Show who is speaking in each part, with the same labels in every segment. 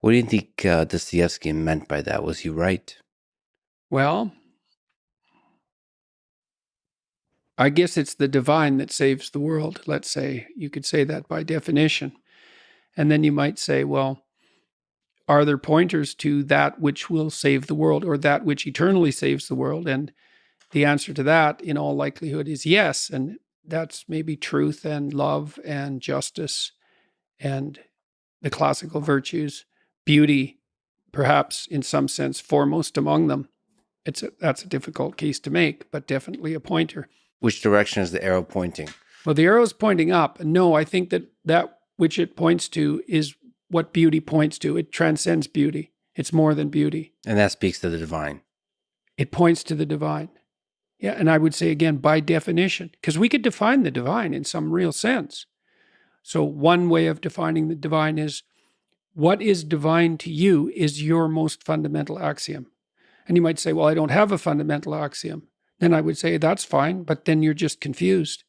Speaker 1: What do you think Dostoevsky meant by that? Was he right?
Speaker 2: Well, I guess it's the divine that saves the world, let's say. You could say that by definition. And then you might say, well, are there pointers to that which will save the world or that which eternally saves the world? And the answer to that, in all likelihood, is yes. And that's maybe truth and love and justice and the classical virtues, beauty, perhaps in some sense foremost among them. That's a difficult case to make, but definitely a pointer.
Speaker 1: Which direction is the arrow pointing?
Speaker 2: Well, the arrow is pointing up. And no, I think that which it points to is what beauty points to. It transcends beauty. It's more than beauty.
Speaker 1: And that speaks to the divine.
Speaker 2: It points to the divine. Yeah, and I would say again, by definition, because we could define the divine in some real sense. So one way of defining the divine is what is divine to you is your most fundamental axiom. And you might say, well, I don't have a fundamental axiom. Then I would say, that's fine, but then you're just confused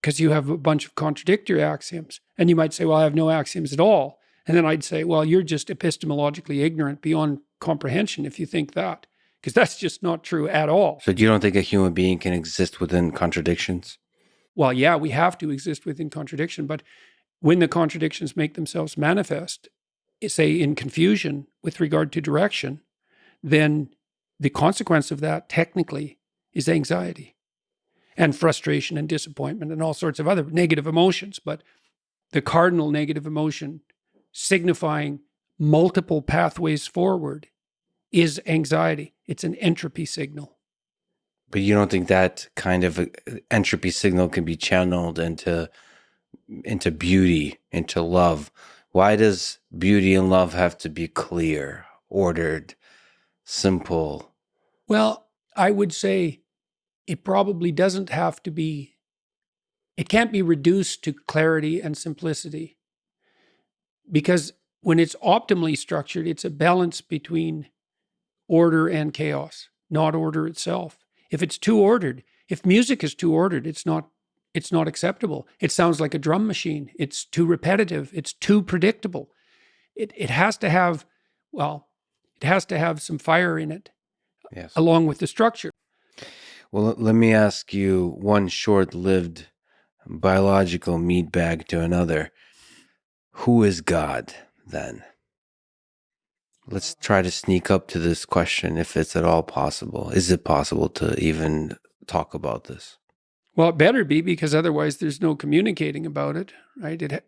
Speaker 2: because you have a bunch of contradictory axioms. And you might say, well, I have no axioms at all. And then I'd say, well, you're just epistemologically ignorant beyond comprehension if you think that, because that's just not true at all.
Speaker 1: So you don't think a human being can exist within contradictions?
Speaker 2: Well, yeah, we have to exist within contradiction, but when the contradictions make themselves manifest, say in confusion with regard to direction, then the consequence of that technically is anxiety and frustration and disappointment and all sorts of other negative emotions. But the cardinal negative emotion signifying multiple pathways forward is anxiety. It's an entropy signal.
Speaker 1: But you don't think that kind of entropy signal can be channeled into beauty, into love? Why does beauty and love have to be clear, ordered, simple?
Speaker 2: Well, I would say it probably doesn't have to be, it can't be reduced to clarity and simplicity. Because when it's optimally structured, it's a balance between order and chaos, not order itself. If it's too ordered, if music is too ordered, it's not acceptable. It sounds like a drum machine. It's too repetitive. It's too predictable. It has to have, well, it has to have some fire in it,
Speaker 1: Yes,
Speaker 2: along with the structure.
Speaker 1: Well, let me ask you one short-lived biological meat bag to another. Who is God then? Let's try to sneak up to this question if it's at all possible. Is it possible to even talk about this?
Speaker 2: Well, it better be, because otherwise there's no communicating about it, right?